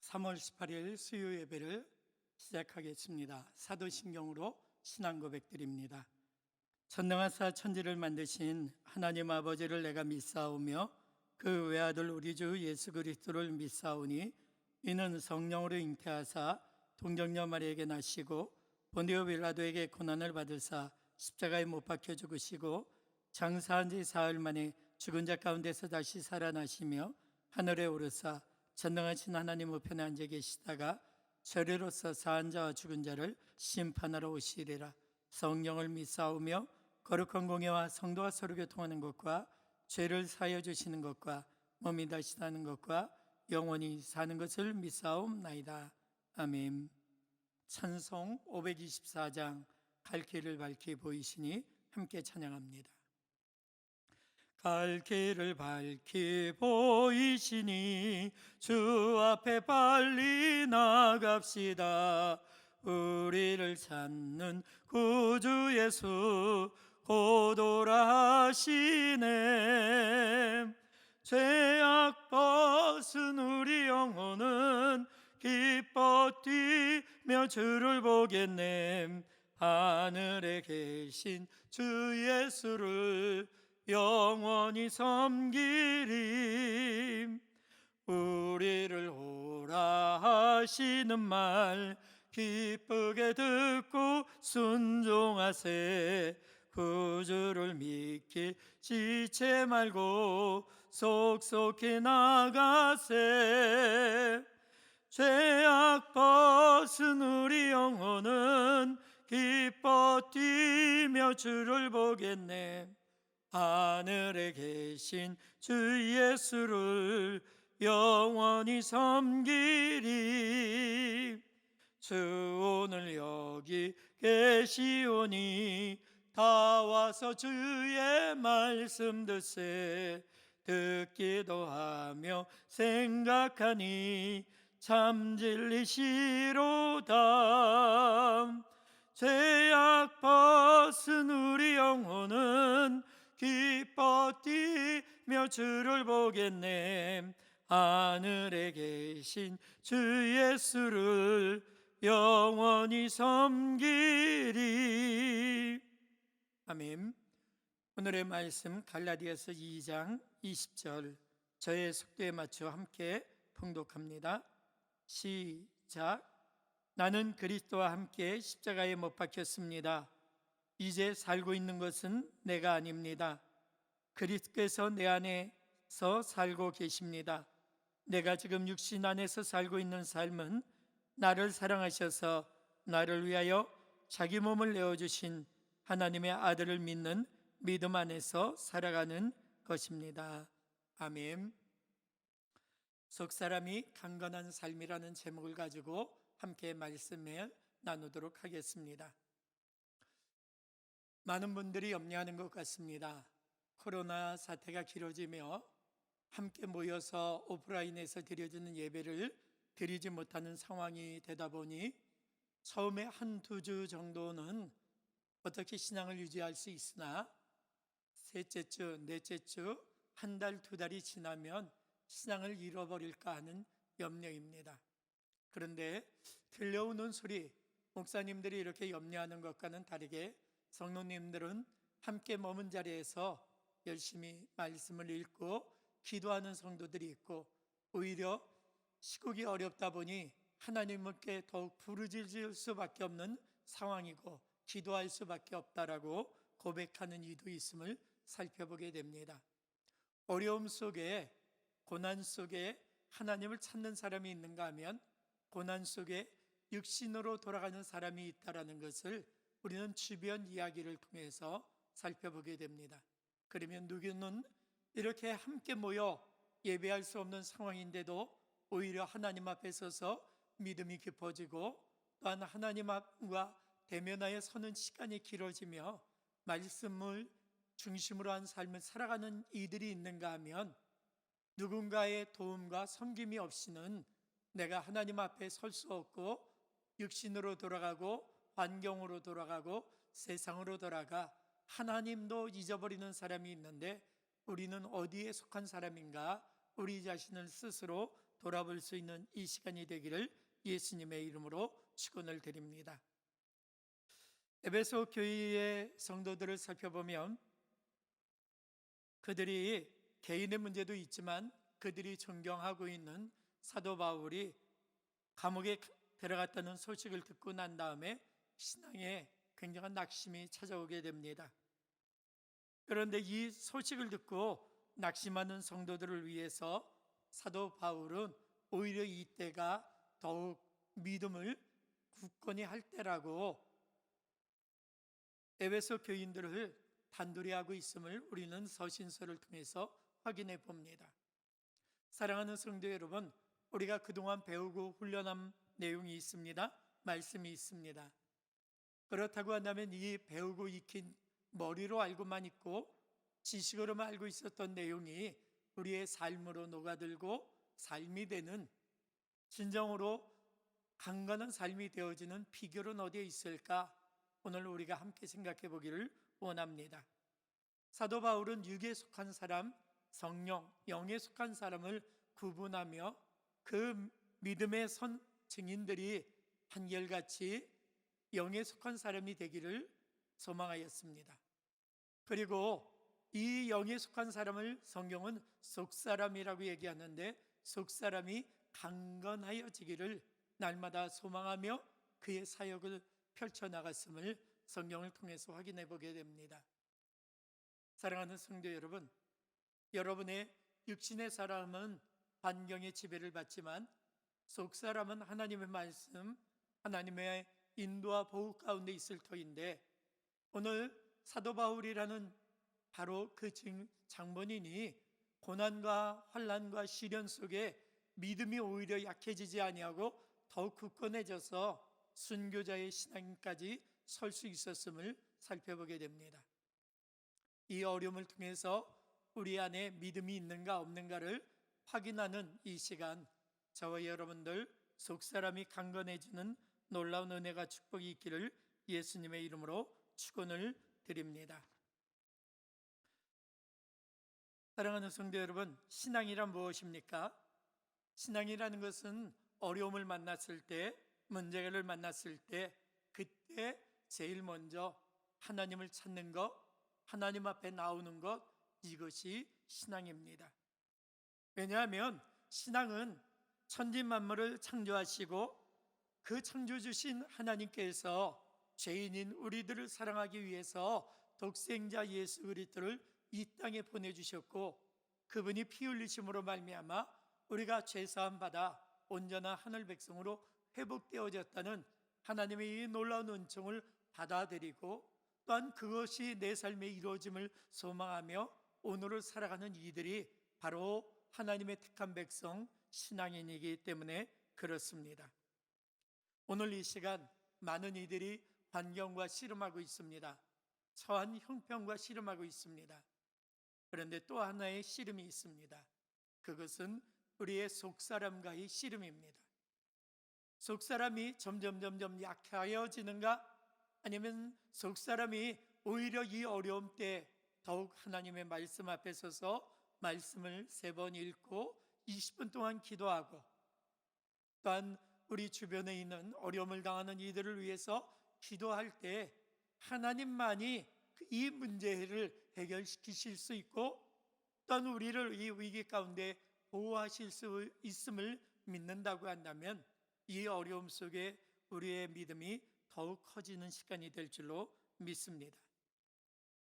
3월 18일 수요 예배를 시작하겠습니다. 사도신경으로 신앙 고백드립니다. 전능하사 천지를 만드신 하나님 아버지를 내가 믿사오며 그 외아들 우리 주 예수 그리스도를 믿사오니 이는 성령으로 잉태하사 동정녀 마리에게 나시고 본디오 빌라도에게 고난을 받으사 십자가에 못 박혀 죽으시고 장사한 지 사흘 만에 죽은 자 가운데서 다시 살아나시며 하늘에 오르사 전능하신 하나님 우편에 앉아 계시다가 저리로서 사한 자와 죽은 자를 심판하러 오시리라. 성령을 믿사오며 거룩한 공예와 성도가 서로 교통하는 것과 죄를 사하여 주시는 것과 몸이 다시 사는 것과 영원히 사는 것을 믿사옵나이다. 아멘. 찬송 524장 갈 길을 밝히 보이시니 함께 찬양합니다. 갈 길을 밝히 보이시니 주 앞에 빨리 나갑시다. 우리를 찾는 구주 예수 곧 오라 하시네. 죄악 벗은 우리 영혼은 기뻐 뛰며 주를 보겠네. 하늘에 계신 주 예수를 영원히 섬기리. 우리를 오라 하시는 말 기쁘게 듣고 순종하세. 구주를 믿기 지체 말고 속속히 나가세. 죄악 벗은 우리 영혼은 기뻐 뛰며 주를 보겠네. 하늘에 계신 주 예수를 영원히 섬기리. 주 오늘 여기 계시오니 다 와서 주의 말씀 듣세. 듣기도 하며 생각하니 참 진리시로다. 죄악 벗은 우리 영혼은 기뻐 뛰며 주를 보겠네. 하늘에 계신 주 예수를 영원히 섬기리. 아멘. 오늘의 말씀 갈라디아서 2장 20절 저의 속도에 맞춰 함께 봉독합니다. 시작. 나는 그리스도와 함께 십자가에 못 박혔습니다. 이제 살고 있는 것은 내가 아닙니다. 그리스도께서 내 안에서 살고 계십니다. 내가 지금 육신 안에서 살고 있는 삶은 나를 사랑하셔서 나를 위하여 자기 몸을 내어주신 하나님의 아들을 믿는 믿음 안에서 살아가는 것입니다. 아멘. 속사람이 강건한 삶이라는 제목을 가지고 함께 말씀을 나누도록 하겠습니다. 많은 분들이 염려하는 것 같습니다. 코로나 사태가 길어지며 함께 모여서 오프라인에서 드려지는 예배를 드리지 못하는 상황이 되다 보니 처음에 한두 주 정도는 어떻게 신앙을 유지할 수 있으나 셋째 주, 넷째 주, 한 달, 두 달이 지나면 신앙을 잃어버릴까 하는 염려입니다. 그런데 들려오는 소리, 목사님들이 이렇게 염려하는 것과는 다르게 성도님들은 함께 머문 자리에서 열심히 말씀을 읽고 기도하는 성도들이 있고, 오히려 시국이 어렵다 보니 하나님께 더욱 부르짖을 수밖에 없는 상황이고 기도할 수밖에 없다라고 고백하는 이도 있음을 살펴보게 됩니다. 어려움 속에, 고난 속에 하나님을 찾는 사람이 있는가 하면 고난 속에 육신으로 돌아가는 사람이 있다라는 것을 우리는 주변 이야기를 통해서 살펴보게 됩니다. 그러면 누구는 이렇게 함께 모여 예배할 수 없는 상황인데도 오히려 하나님 앞에 서서 믿음이 깊어지고, 또한 하나님과 대면하여 서는 시간이 길어지며 말씀을 중심으로 한 삶을 살아가는 이들이 있는가 하면, 누군가의 도움과 섬김이 없이는 내가 하나님 앞에 설 수 없고 육신으로 돌아가고 환경으로 돌아가고 세상으로 돌아가 하나님도 잊어버리는 사람이 있는데, 우리는 어디에 속한 사람인가? 우리 자신을 스스로 돌아볼 수 있는 이 시간이 되기를 예수님의 이름으로 축원을 드립니다. 에베소 교회의 성도들을 살펴보면 그들이 개인의 문제도 있지만 그들이 존경하고 있는 사도 바울이 감옥에 들어갔다는 소식을 듣고 난 다음에 신앙에 굉장한 낙심이 찾아오게 됩니다. 그런데 이 소식을 듣고 낙심하는 성도들을 위해서 사도 바울은 오히려 이때가 더욱 믿음을 굳건히 할 때라고 에베소 교인들을 단둘이 하고 있음을 우리는 서신서를 통해서 확인해 봅니다. 사랑하는 성도 여러분, 우리가 그동안 배우고 훈련한 내용이 있습니다. 말씀이 있습니다. 그렇다고 한다면 이 배우고 익힌 머리로 알고만 있고 지식으로만 알고 있었던 내용이 우리의 삶으로 녹아들고 삶이 되는, 진정으로 강건한 삶이 되어지는 비결은 어디에 있을까? 오늘 우리가 함께 생각해 보기를 원합니다. 사도 바울은 육에 속한 사람, 성령, 영에 속한 사람을 구분하며 그 믿음의 선 증인들이 한결같이 영에 속한 사람이 되기를 소망하였습니다. 그리고 이 영에 속한 사람을 성경은 속사람이라고 얘기하는데, 속사람이 강건하여지기를 날마다 소망하며 그의 사역을 펼쳐나갔음을 성경을 통해서 확인해 보게 됩니다. 사랑하는 성도 여러분, 여러분의 육신의 사람은 환경의 지배를 받지만 속사람은 하나님의 말씀, 하나님의 인도와 보호 가운데 있을 터인데, 오늘 사도 바울이라는 바로 그 장본인이 고난과 환난과 시련 속에 믿음이 오히려 약해지지 아니하고 더욱 굳건해져서 순교자의 신앙까지 설 수 있었음을 살펴보게 됩니다. 이 어려움을 통해서 우리 안에 믿음이 있는가 없는가를 확인하는 이 시간, 저와 여러분들 속사람이 강건해지는 놀라운 은혜가 축복이 있기를 예수님의 이름으로 축원을 드립니다. 사랑하는 성도 여러분, 신앙이란 무엇입니까? 신앙이라는 것은 어려움을 만났을 때, 문제를 만났을 때, 그때 제일 먼저 하나님을 찾는 것, 하나님 앞에 나오는 것, 이것이 신앙입니다. 왜냐하면 신앙은 천지 만물을 창조하시고 그 창조 주신 하나님께서 죄인인 우리들을 사랑하기 위해서 독생자 예수 그리스도를 이 땅에 보내주셨고, 그분이 피 흘리심으로 말미암아 우리가 죄사함 받아 온전한 하늘 백성으로 회복되어졌다는 하나님의 이 놀라운 은총을 받아들이고, 또한 그것이 내 삶에 이루어짐을 소망하며 오늘을 살아가는 이들이 바로 하나님의 택한 백성 신앙인이기 때문에 그렇습니다. 오늘 이 시간 많은 이들이 환경과 씨름하고 있습니다. 처한 형편과 씨름하고 있습니다. 그런데 또 하나의 씨름이 있습니다. 그것은 우리의 속사람과의 씨름입니다. 속사람이 점점 약해지는가? 아니면 속사람이 오히려 이 어려움 때 더욱 하나님의 말씀 앞에 서서 말씀을 3번 읽고 20분 동안 기도하고, 또한 우리 주변에 있는 어려움을 당하는 이들을 위해서 기도할 때 하나님만이 이 문제를 해결시키실 수 있고, 또한 우리를 이 위기 가운데 보호하실 수 있음을 믿는다고 한다면 이 어려움 속에 우리의 믿음이 더욱 커지는 시간이 될 줄로 믿습니다.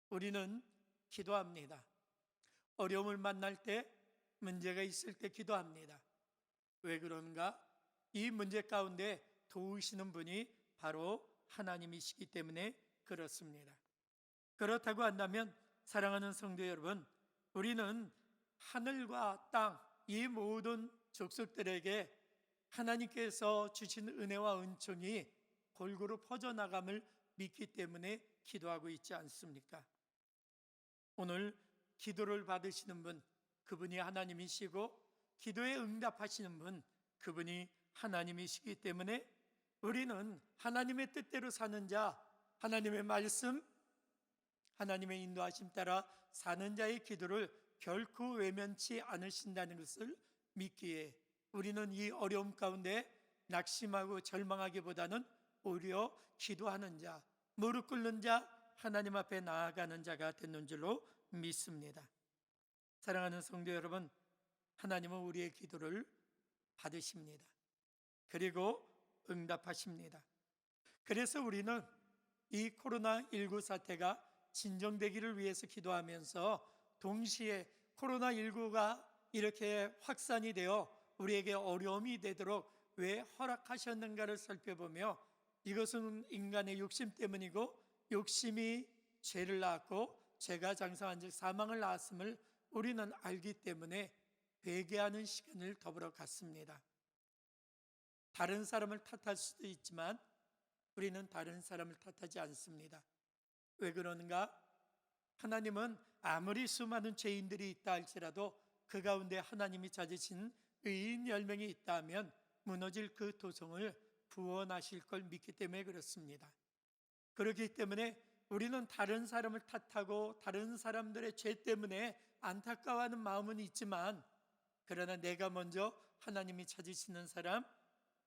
우리는 기도합니다. 어려움을 만날 때, 문제가 있을 때 기도합니다. 왜 그런가? 이 문제 가운데 도우시는 분이 바로 하나님이시기 때문에 그렇습니다. 그렇다고 한다면 사랑하는 성도 여러분, 우리는 하늘과 땅, 이 모든 족속들에게 하나님께서 주신 은혜와 은총이 골고루 퍼져나감을 믿기 때문에 기도하고 있지 않습니까? 오늘 기도를 받으시는 분, 그분이 하나님이시고 기도에 응답하시는 분, 그분이 하나님이시기 때문에 우리는 하나님의 뜻대로 사는 자, 하나님의 말씀, 하나님의 인도하심 따라 사는 자의 기도를 결코 외면치 않으신다는 것을 믿기에 우리는 이 어려움 가운데 낙심하고 절망하기보다는 오히려 기도하는 자, 무릎 꿇는 자, 하나님 앞에 나아가는 자가 되는 줄로 믿습니다. 사랑하는 성도 여러분, 하나님은 우리의 기도를 받으십니다. 그리고 응답하십니다. 그래서 우리는 이 코로나19 사태가 진정되기를 위해서 기도하면서 동시에 코로나19가 이렇게 확산이 되어 우리에게 어려움이 되도록 왜 허락하셨는가를 살펴보며 이것은 인간의 욕심 때문이고 욕심이 죄를 낳았고 죄가 장성한 즉 사망을 낳았음을 우리는 알기 때문에 회개하는 시간을 더불어 갖습니다. 다른 사람을 탓할 수도 있지만 우리는 다른 사람을 탓하지 않습니다. 왜 그러는가? 하나님은 아무리 수많은 죄인들이 있다 할지라도 그 가운데 하나님이 찾으신 의인 10명이 있다면 무너질 그 도성을 구원하실 걸 믿기 때문에 그렇습니다. 그렇기 때문에 우리는 다른 사람을 탓하고 다른 사람들의 죄 때문에 안타까워하는 마음은 있지만 그러나 내가 먼저 하나님이 찾으시는 사람,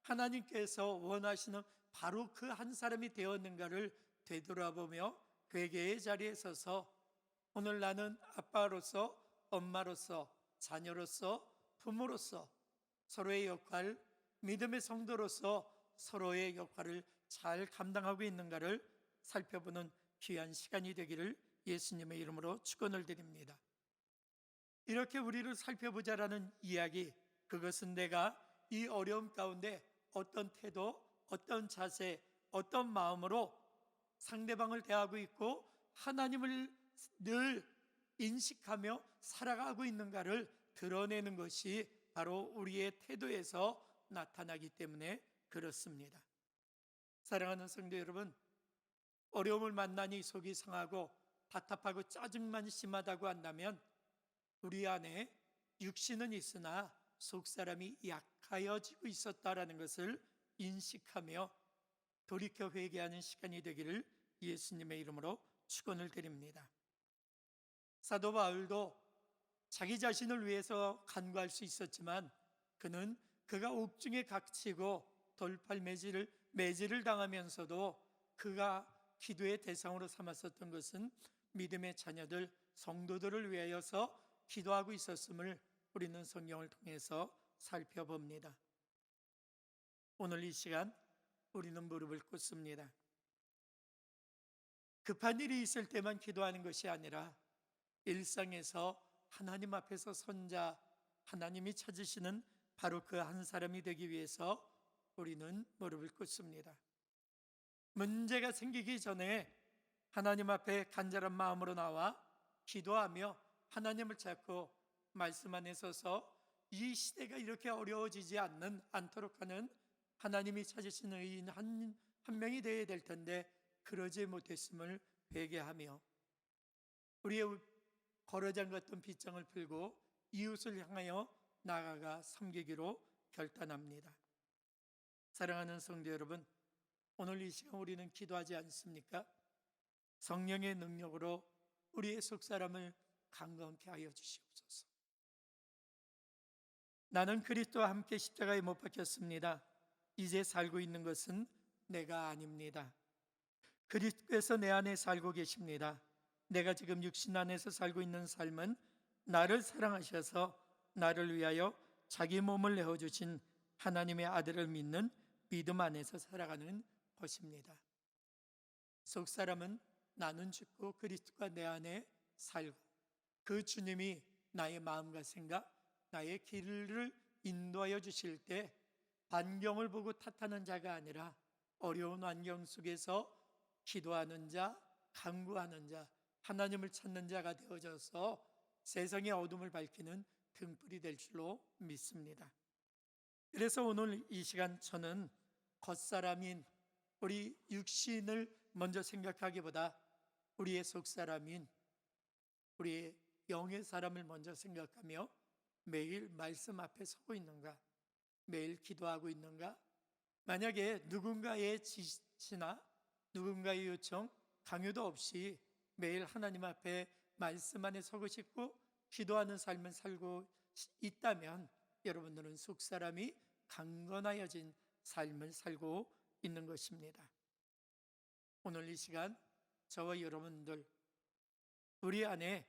하나님께서 원하시는 바로 그 한 사람이 되었는가를 되돌아보며 회개의 자리에 서서 오늘 나는 아빠로서, 엄마로서, 자녀로서, 부모로서 서로의 역할, 믿음의 성도로서 서로의 역할을 잘 감당하고 있는가를 살펴보는 귀한 시간이 되기를 예수님의 이름으로 축원을 드립니다. 이렇게 우리를 살펴보자라는 이야기, 그것은 내가 이 어려움 가운데 어떤 태도, 어떤 자세, 어떤 마음으로 상대방을 대하고 있고 하나님을 늘 인식하며 살아가고 있는가를 드러내는 것이 바로 우리의 태도에서 나타나기 때문에 그렇습니다. 사랑하는 성도 여러분, 어려움을 만나니 속이 상하고 답답하고 짜증만 심하다고 한다면 우리 안에 육신은 있으나 속사람이 약하여지고 있었다라는 것을 인식하며 돌이켜 회개하는 시간이 되기를 예수님의 이름으로 축원을 드립니다. 사도 바울도 자기 자신을 위해서 간구할 수 있었지만 그는 그가 옥중에 갇히고 돌팔 매질을 당하면서도 그가 기도의 대상으로 삼았었던 것은 믿음의 자녀들, 성도들을 위하여서 기도하고 있었음을 우리는 성경을 통해서 살펴봅니다. 오늘 이 시간 우리는 무릎을 꿇습니다. 급한 일이 있을 때만 기도하는 것이 아니라 일상에서 하나님 앞에서 선자, 하나님이 찾으시는 바로 그 한 사람이 되기 위해서 우리는 무릎을 꿇습니다. 문제가 생기기 전에 하나님 앞에 간절한 마음으로 나와 기도하며 하나님을 찾고 말씀 안에 서서 이 시대가 이렇게 어려워지지 않도록 하는 하나님이 찾으시는 의인 한 명이 되어야 될 텐데 그러지 못했음을 회개하며 우리의 걸어잠갔던 빗장을 풀고 이웃을 향하여 나아가 섬기기로 결단합니다. 사랑하는 성도 여러분, 오늘 이 시간 우리는 기도하지 않습니까? 성령의 능력으로 우리의 속사람을 강건케 하여 주시옵소서. 나는 그리스도와 함께 십자가에 못 박혔습니다. 이제 살고 있는 것은 내가 아닙니다. 그리스도께서 내 안에 살고 계십니다. 내가 지금 육신 안에서 살고 있는 삶은 나를 사랑하셔서 나를 위하여 자기 몸을 내어주신 하나님의 아들을 믿는 믿음 안에서 살아가는 것입니다. 속사람은 나는 죽고 그리스도가 내 안에 살고 그 주님이 나의 마음과 생각, 나의 길을 인도하여 주실 때 반경을 보고 탓하는 자가 아니라 어려운 환경 속에서 기도하는 자, 간구하는 자, 하나님을 찾는 자가 되어져서 세상의 어둠을 밝히는 등불이 될 줄로 믿습니다. 그래서 오늘 이 시간 저는 겉사람인 우리 육신을 먼저 생각하기보다 우리의 속사람인 우리의 영의 사람을 먼저 생각하며 매일 말씀 앞에 서고 있는가, 매일 기도하고 있는가, 만약에 누군가의 지시나 누군가의 요청, 강요도 없이 매일 하나님 앞에 말씀 안에 서고 싶고 기도하는 삶을 살고 있다면 여러분들은 속사람이 강건하여진 삶을 살고 있는 것입니다. 오늘 이 시간 저와 여러분들 우리 안에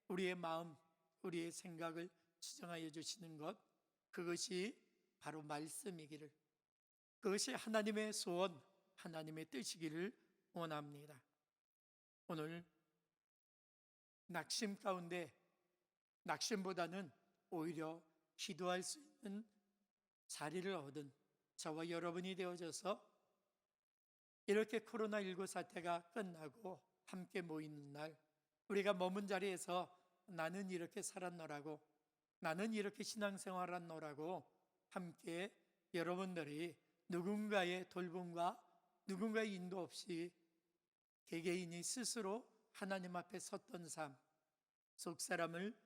우리의 마음, 우리의 생각을 지정하여 주시는 것, 그것이 바로 말씀이기를, 그것이 하나님의 소원, 하나님의 뜻이기를 원합니다. 오늘 낙심 가운데 낙심보다는 오히려 기도할 수 있는 자리를 얻은 저와 여러분이 되어져서 이렇게 코로나19 사태가 끝나고 함께 모이는 날, 우리가 머문 자리에서 나는 이렇게 살았노라고, 나는 이렇게 신앙생활했노라고 함께 여러분들이 누군가의 돌봄과 누군가의 인도 없이 개개인이 스스로 하나님 앞에 섰던 삶, 속사람을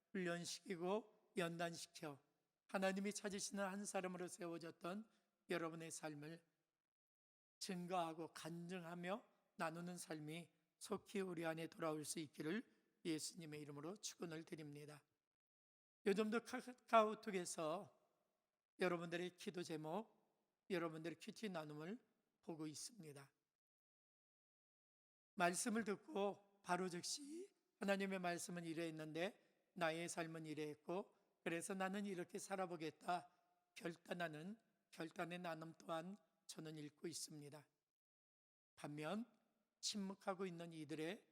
훈련시키고 연단시켜 하나님이 찾으시는 한 사람으로 세워졌던 여러분의 삶을 증거하고 간증하며 나누는 삶이 속히 우리 안에 돌아올 수 있기를 예수님의 이름으로 축원을 드립니다. 요즘도 카카오톡에서 여러분들의 기도 제목, 여러분들의 큐티 나눔을 보고 있습니다. 말씀을 듣고 바로 즉시 하나님의 말씀은 이러했는데 나의 삶은 이러했고 그래서 나는 이렇게 살아보겠다 결단의 나눔 또한 저는 읽고 있습니다. 반면 침묵하고 있는 이들의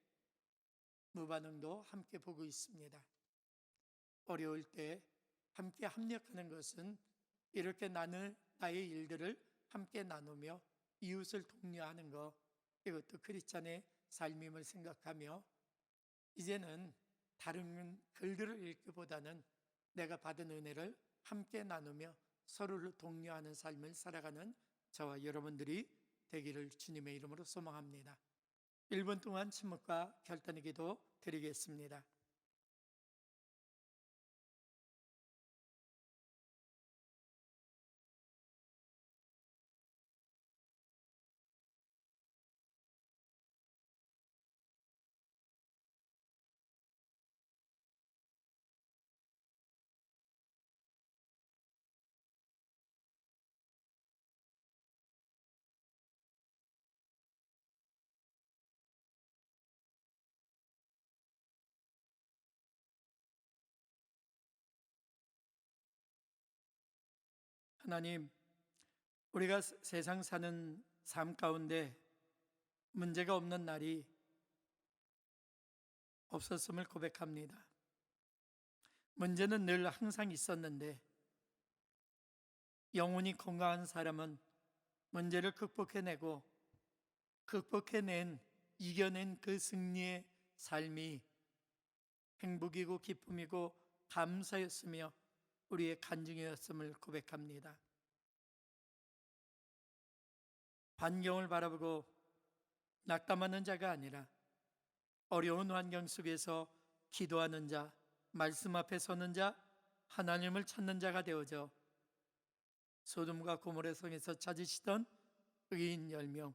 무반응도 함께 보고 있습니다. 어려울 때 함께 합력하는 것은 이렇게 나의 일들을 함께 나누며 이웃을 독려하는 것, 이것도 크리스찬의 삶임을 생각하며 이제는 다른 글들을 읽기보다는 내가 받은 은혜를 함께 나누며 서로를 독려하는 삶을 살아가는 저와 여러분들이 되기를 주님의 이름으로 소망합니다. 1분 동안 침묵과 결단의 기도 드리겠습니다. 하나님, 우리가 세상 사는 삶 가운데 문제가 없는 날이 없었음을 고백합니다. 문제는 늘 항상 있었는데 영혼이 건강한 사람은 문제를 이겨낸 그 승리의 삶이 행복이고 기쁨이고 감사였으며 우리의 간증이었음을 고백합니다. 환경을 바라보고 낙담하는 자가 아니라 어려운 환경 속에서 기도하는 자, 말씀 앞에 서는 자, 하나님을 찾는 자가 되어져 소돔과 고모라 성에서 찾으시던 의인 10명,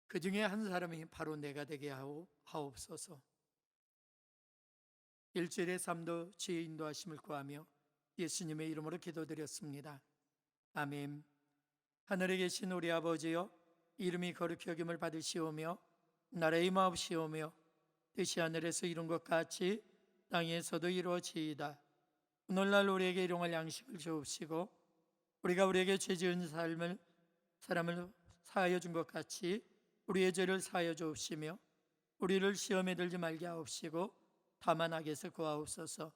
그 중에 한 사람이 바로 내가 되게 하옵소서. 일주일의 삶도 주의 인도하심을 구하며 예수님의 이름으로 기도드렸습니다. 아멘. 하늘에 계신 우리 아버지여, 이름이 거룩히 여김을 받으시오며 나라의 임하옵시오며 뜻이 하늘에서 이룬 것 같이 땅에서도 이루어지이다. 오늘날 우리에게 일용할 양식을 주옵시고 우리가 우리에게 죄 지은 사람을 사하여 준 것 같이 우리의 죄를 사하여 주옵시며 우리를 시험에 들지 말게 하옵시고 다만 악에서 구하옵소서.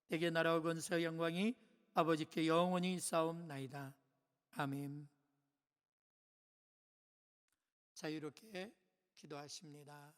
대개 나라와 권세와 영광이 아버지께 영원히 있사옵나이다. 아멘. 자유롭게 기도하십니다.